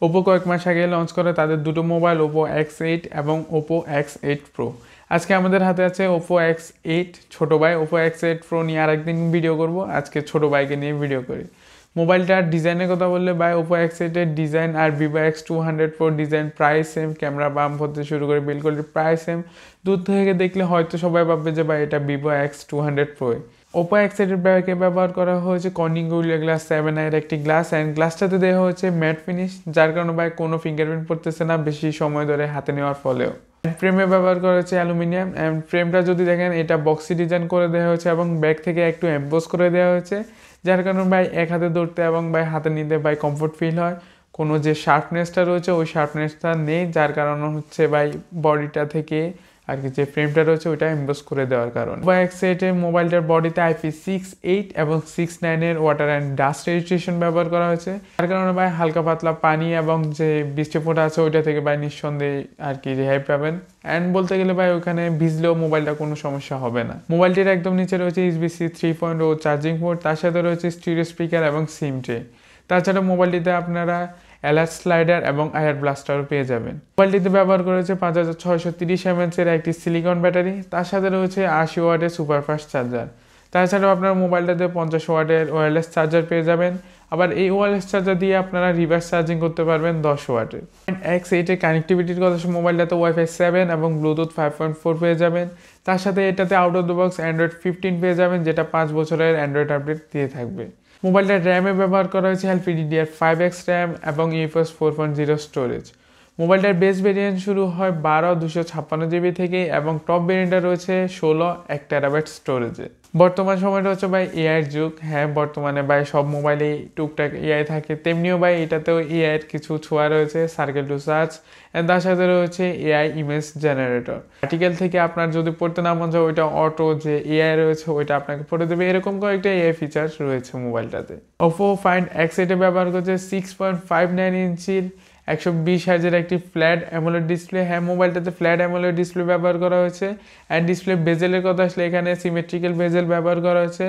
Oppo কয়েক মাস আগে launch করে তাদের দুটো মোবাইল ওপো X8 এবং ওপো X8 Pro। আজকে আমাদের হাতে আছে ওপো X8 ছোটো ভাই। ওপো X8 Pro নিয়ে আরেকদিন ভিডিও করব, আজকে ছোটো ভাইকে নিয়ে ভিডিও করি। মোবাইলটার ডিজাইনের কথা বললে ভাই ওপো X8 এর ডিজাইন আর ভিভো X200 Pro ডিজাইন প্রায় সেম, ক্যামেরা বাম হতে শুরু করে বিল্ড কোয়ালিটি প্রায় সেম। দূর থেকে দেখলে হয়তো সবাই ভাববে যে ভাই এটা Vivo X200 Pro। Oppo X8 এর ব্যাগে ব্যবহার করা হয়েছে কর্নিং গোরিলা গ্লাস 7i এর একটি গ্লাস, অ্যান্ড গ্লাসটাতে দেওয়া হয়েছে ম্যাট ফিনিশ, যার কারণে ভাই কোনো ফিঙ্গারপ্রিন্ট পড়তেছে না বেশি সময় ধরে হাতে নেওয়ার ফলেও। ফ্রেমে ব্যবহার করা হয়েছে অ্যালুমিনিয়াম, অ্যান্ড ফ্রেমটা যদি দেখেন এটা বক্সি ডিজাইন করে দেওয়া হয়েছে এবং ব্যাক থেকে একটু এমবোস করে দেওয়া হয়েছে, যার কারণে ভাই এক হাতে ধরতে এবং ভাই হাতে নিতে ভাই কমফোর্ট ফিল হয়। কোনো যে শার্পনেসটা রয়েছে ওই শার্পনেসটা নেই, যার কারণে হচ্ছে ভাই বডিটা থেকে আর কি যে ফ্রেমটা রয়েছে ওইটা এমবোস করে দেওয়ার কারণে। ওপো X8 এর মোবাইলটার বডিতে IP68 এবং 69 এর ওয়াটার অ্যান্ড ডাস্ট রেজিস্ট্রেশন ব্যবহার করা হয়েছে, যার কারণে ভাই হালকা পাতলা পানি এবং যে বৃষ্টি ফোঁটা আছে ওইটা থেকে ভাই নিঃসন্দেহে আর কি রেহাই পাবেন। অ্যান্ড বলতে গেলে ভাই ওখানে ভিজলেও মোবাইলটা কোনো সমস্যা হবে না। মোবাইলটির একদম নিচে রয়েছে USB-C 3.0 চার্জিং পোর্ট, তার সাথে রয়েছে স্টিরিও স্পিকার এবং সিম ট্রে। তাছাড়া মোবাইলটিতে আপনারা অ্যালার্ট স্লাইডার এবং এয়ার ব্লাস্টারও পেয়ে যাবেন। মোবাইলটিতে ব্যবহার করেছে 5630 mAh এর একটি সিলিকন ব্যাটারি, তার সাথে রয়েছে 80 ওয়াটের সুপারফাস্ট চার্জার। তাছাড়াও আপনার মোবাইলটাতে 50 ওয়াটের ওয়্যারলেস চার্জার পেয়ে যাবেন, আবার এই ওয়্যারলেস চার্জার দিয়ে আপনারা রিভার্স চার্জিং করতে পারবেন 10 ওয়াটের। X8 এর কানেক্টিভিটির কথা মোবাইলটাতে Wi-Fi 7 এবং ব্লুটুথ 5.4 পেয়ে যাবেন, তার সাথে এটাতে out of the box Android 15 পেয়ে যাবেন, যেটা 5 বছরের অ্যান্ড্রয়েড আপডেট দিয়ে থাকবে। মোবাইলটার র্যামে ব্যবহার করা হয়েছে LPDDR5X র্যাম এবং UFS 4.0 স্টোরেজ। মোবাইলটার বেস ভেরিয়েন্ট শুরু হয় 12/256 GB থেকে এবং টপ ভেরিয়েন্টটা রয়েছে 16 1TB স্টোরেজে। বর্তমান সময়টা হচ্ছে ভাই এআইয়ের যুগ। হ্যাঁ, বর্তমানে ভাই সব মোবাইলেই টুকটাক এআই থাকে, তেমনিও ভাই এটাতেও এআইয়ের কিছু ছোঁয়া রয়েছে, সার্কেল টু সার্চ, অ্যান্ড তার সাথে রয়েছে এআই ইমেজ জেনারেটর। আর্টিকেল থেকে আপনার যদি পড়তে না মন যায় ওইটা অটো যে এআই রয়েছে ওইটা আপনাকে পড়ে দেবে, এরকম কয়েকটা এআই ফিচার্স রয়েছে মোবাইলটাতে। ওপো ফাইন্ড X8 ব্যবহার করছে 6.59 ইঞ্চির 120 হার্জের একটি ফ্ল্যাট অ্যামোলেড ডিসপ্লে। হ্যাঁ, মোবাইলটাতে ফ্ল্যাট অ্যামোলেড ডিসপ্লে ব্যবহার করা হয়েছে, অ্যান্ড ডিসপ্লে বেজেলের কথা আসলে এখানে সিমেট্রিক্যাল বেজেল ব্যবহার করা হয়েছে,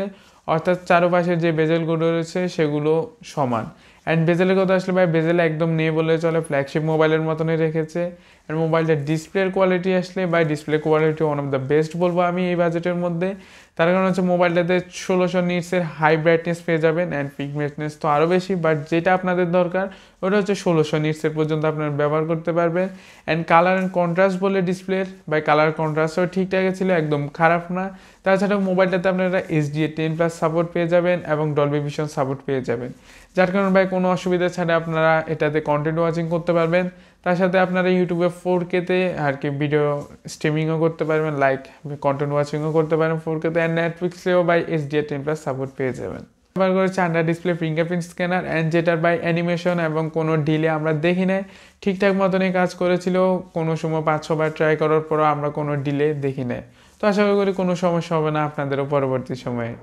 অর্থাৎ চারপাশের যে বেজেলগুলো রয়েছে সেগুলো সমান। অ্যান্ড বেজেলের কথা আসলে ভাই বেজেল একদম নেই বলে চলে, ফ্ল্যাগশিপ মোবাইলের মতনই রেখেছে। অ্যান্ড মোবাইলটার ডিসপ্লের কোয়ালিটি আসলে by display quality one of the best বলবো আমি এই বাজেটের মধ্যে। তার কারণ হচ্ছে মোবাইলটাতে 1600 নিটসের হাই ব্রাইটনেস পেয়ে যাবেন, অ্যান্ড পিক ব্রাইটনেস তো আরও বেশি, বাট যেটা আপনাদের দরকার ওটা হচ্ছে 1600 নিটসের পর্যন্ত আপনারা ব্যবহার করতে পারবেন। অ্যান্ড কালার অ্যান্ড কন্ট্রাস্ট বলে ডিসপ্লের বাই কালার কন্ট্রাস্টও ঠিকঠাক ছিল, একদম খারাপ না। তাছাড়াও মোবাইলটাতে আপনারা HDR10+ সাপোর্ট পেয়ে যাবেন এবং ডলবি ভিশন সাপোর্ট পেয়ে যাবেন, যার কারণে ভাই কোনো অসুবিধা ছাড়া আপনারা এটাতে কন্টেন্ট ওয়াচিং করতে পারবেন। তার সাথে আপনারা ইউটিউবে 4K-তে আর কি ভিডিও স্ট্রিমিংও করতে পারবেন, লাইক কন্টেন্ট ওয়াচিংও করতে পারেন 4K-তে, অ্যান্ড নেটফ্লিক্সেও বাই HDR10+ সাপোর্ট পেয়ে যাবেন। ব্যবহার করেছে under display fingerprint scanner, and যেটার বাই অ্যানিমেশন এবং কোনো ডিলে আমরা দেখি নাই, ঠিকঠাক মতনই কাজ করেছিল। কোনো সময় 5-6 বার ট্রাই করার পরও আমরা কোনো ডিলে দেখি নাই, তো আশা করি কোনো সমস্যা হবে না আপনাদেরও পরবর্তী সময়ে।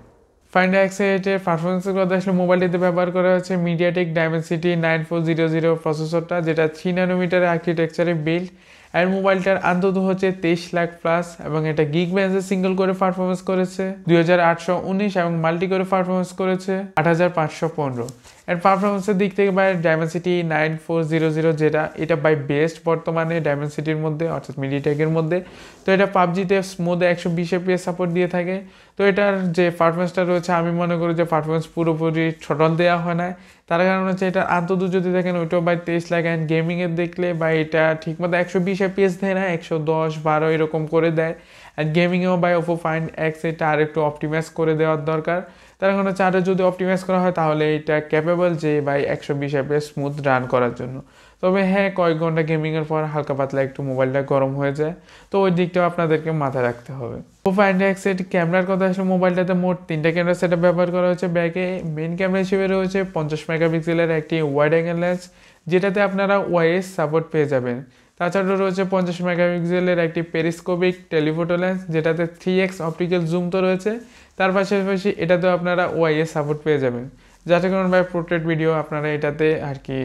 ফাইন্ড X8 এর পারফরমেন্সের কথা আসলে মোবাইলটিতে ব্যবহার করা হচ্ছে মিডিয়াটেক ডাইমেনসিটি 9400 প্রসেসরটা, যেটা 3 ন্যানোমিটারের আর্কিটেকচারে বিল্ড। আর মোবাইলটার আন্তত হচ্ছে 23 লাখ প্লাস, এবং এটা গিগ বেঞ্চে সিঙ্গেল করে পারফরমেন্স করেছে 2819 এবং মাল্টি করে পারফরমেন্স করেছে 8515। এর পারফরমেন্সের দিক থেকে বাই ডাইমেনসিটি 9400 যেটা এটা বাই বেস্ট বর্তমানে ডাইমেনসিটির মধ্যে, অর্থাৎ মিডিয়াটেকের মধ্যে। তো এটা পাবজিতে স্মুথ 120 FPS সাপোর্ট দিয়ে থাকে। তো এটার যে পারফরমেন্সটা রয়েছে আমি মনে করি যে পারফরমেন্স পুরোপুরি থ্রটল দেওয়া হয় না, তার কারণ হচ্ছে এটার আন্তত যদি দেখেন ওইটাও বাই 23 লাখ, অ্যান্ড গেমিংয়ের দেখলে বা এটা ঠিকমতো 120 FPS দেয় না, 110-12 এরকম করে দেয়। অ্যান্ড গেমিংয়েও বাই ওপো ফাইন্ড X8 আর একটু অপটিমাইজ করে দেওয়ার দরকার। তার কারণ হচ্ছে আরও যদি অপটিমাইজ করা হয় তাহলে এটা ক্যাপেবল যে বাই 120 FPS স্মুথ রান করার জন্য। তবে হ্যাঁ, কয়েক ঘন্টা গেমিংয়ের পর হালকা পাতলা একটু মোবাইলটা গরম হয়ে যায়, তো ওই দিকটাও আপনাদেরকে মাথায় রাখতে হবে। ওপো ফাইন্ড X8 ক্যামেরার কথা আসলে মোবাইলটাতে মোট 3টা ক্যামেরা সেটআপ ব্যবহার করা হয়েছে। ব্যাকে মেন ক্যামেরা হিসেবে রয়েছে 50 মেগাপিক্সেলের একটি ওয়াইড অ্যাঙ্গেল লেন্স, যেটাতে আপনারা ওয়াইএস সাপোর্ট পেয়ে যাবেন। তাছাড়াও রয়েছে 50 মেগাপিক্সেলের একটি পেরিস্কোপিক টেলিফোটো লেন্স, যেটাতে 3x অপটিক্যাল জুম তো রয়েছে, তার পাশাপাশি এটাতেও আপনারা ওয়াইএস সাপোর্ট পেয়ে যাবেন, যাতে কারণ বাই পোর্ট্রেট ভিডিও আপনারা এটাতে আর কি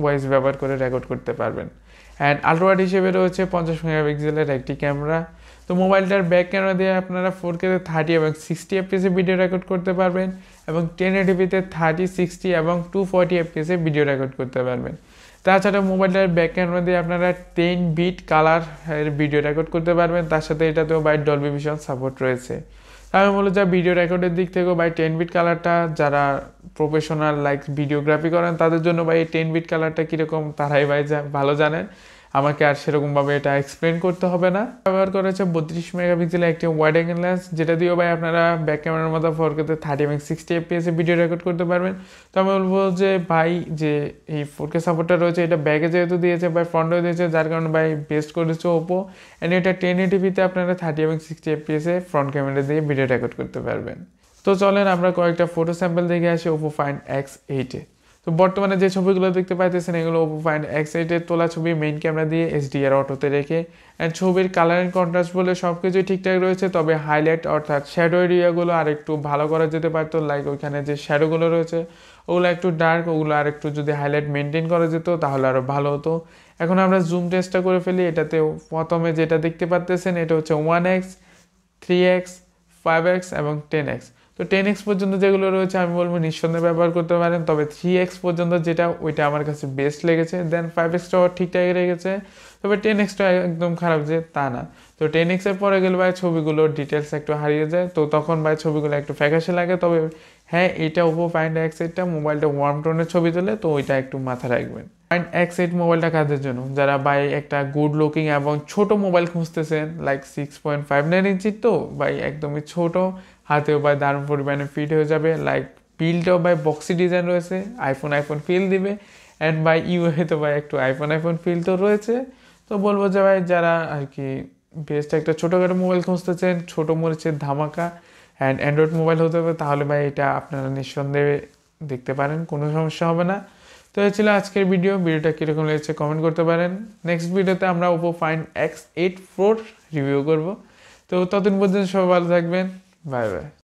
ওয়াইস ব্যবহার করে রেকর্ড করতে পারবেন। অ্যান্ড আলট্রাওয়াইড হিসেবে রয়েছে 50 মেগাপিক্সেলের একটি ক্যামেরা। তো মোবাইলটার ব্যাক ক্যামেরা দিয়ে আপনারা 4K-তে 30 এবং 60 FPS ভিডিও রেকর্ড করতে পারবেন, এবং 1080p-তে 30, 60 এবং 240 FPS ভিডিও রেকর্ড করতে পারবেন। তাছাড়া মোবাইলটার ব্যাক ক্যামেরা দিয়ে আপনারা 10 বিট কালার ভিডিও রেকর্ড করতে পারবেন, তার সাথে এটাতেও বাই ডলবি ভিশন সাপোর্ট রয়েছে। আমি বলবো যা ভিডিও রেকর্ডের দিক থেকেও বাই 10 বিট কালারটা যারা প্রফেশনাল লাইক ভিডিওগ্রাফি করেন তাদের জন্য ভাই এই 10 বিট কালারটা কীরকম তারাই ভাই ভালো জানেন, আমাকে আর সেরকমভাবে এটা এক্সপ্লেন করতে হবে না। ব্যবহার করা হচ্ছে 32 মেগাপিক্সেলের একটি ওয়াইড অ্যাঙ্গেল লেন্স, যেটা দিয়েও ভাই আপনারা ব্যাক ক্যামেরার মতো 4K 30 এবং 60 FPS ভিডিও রেকর্ড করতে পারবেন। তো আমি বলবো যে ভাই যে এই 4K সাপোর্টটা রয়েছে এটা ব্যাকে যেহেতু দিয়েছে ভাই ফ্রন্টেও দিয়েছে, যার কারণে ভাই বেস্ট করেছে ওপো। অ্যান্ড এটা 1080p আপনারা 30 এবং 60 FPS ফ্রন্ট ক্যামেরা দিয়ে ভিডিও রেকর্ড করতে পারবেন। তো চলেন আমরা কয়েকটা ফটো স্যাম্পল দেখে আসি ওপো ফাইন্ড X8 এ। তো বর্তমানে যে ছবিগুলো দেখতে পাইতেছেন এগুলো ওপো ফাইন্ড X8 এর তোলা ছবি, মেইন ক্যামেরা দিয়ে HDR অটোতে রেখে। অ্যান্ড ছবির কালার অ্যান্ড কন্ট্রাস্ট বলে সব কিছুই ঠিকঠাক রয়েছে, তবে হাইলাইট অর্থাৎ শ্যাডো এরিয়াগুলো আর একটু ভালো করা যেতে পারতো। লাইক ওইখানে যে শ্যাডোগুলো রয়েছে ওগুলো একটু ডার্ক, ওগুলো আর একটু যদি হাইলাইট মেনটেন করা যেত তাহলে আরও ভালো হতো। এখন আমরা জুম টেস্টটা করে ফেলি। এটাতেও প্রথমে যেটা দেখতে পাচ্তেছেন এটা হচ্ছে 1x, 3x, 5x এবং 10x। তো 10x পর্যন্ত যেগুলো রয়েছে আমি বলবো নিঃসন্দেহে ব্যবহার করতে পারেন, তবে 3x পর্যন্ত যেটা ওইটা আমার কাছে বেস্ট লেগেছে। দেন 5xটাও ঠিকঠাক লেগেছে, তবে 10xটা একদম খারাপ যে তা না। তো 10x এর পরে গেলে ভাই ছবিগুলোর ডিটেলস একটু হারিয়ে যায়, তো তখন ভাই ছবিগুলো একটু ফ্যাকাশে লাগে। তবে হ্যাঁ, এটা ওপো ফাইন্ড X8টা মোবাইলটা ওয়ার্ম টোনের ছবি তোলে, তো ওইটা একটু মাথায় রাখবেন। ফাইন্ড X8 মোবাইলটা কাদের জন্য? যারা ভাই একটা গুড লুকিং এবং ছোট মোবাইল খুঁজতেছেন, লাইক 6.59 ইঞ্চির, তো ভাই একদমই ছোট, হাতেও ভাই দারুণ পরিমাণে ফিট হয়ে যাবে। লাইক বিলটাও ভাই বক্সি ডিজাইন রয়েছে, আইফোন ফিল দিবে। অ্যান্ড ভাই ইউএ তো ভাই একটু আইফোন ফিল তো রয়েছে। তো বলবো যে ভাই যারা আর কি বেস্ট একটা ছোটোখাটো মোবাইল খুঁজতেছেন, ছোটো মরিচের ধামাকা অ্যান্ড অ্যান্ড্রয়েড মোবাইল হতে হবে, তাহলে ভাই এটা আপনারা নিঃসন্দেহে দেখতে পারেন, কোনো সমস্যা হবে না। তো এই ছিল আজকের ভিডিওটা কীরকম লেগেছে কমেন্ট করতে পারেন। নেক্সট ভিডিওতে আমরা Oppo Find X8 Pro review করব। তো ততদিন পর্যন্ত সবাই ভালো থাকবেন, বাই বাই।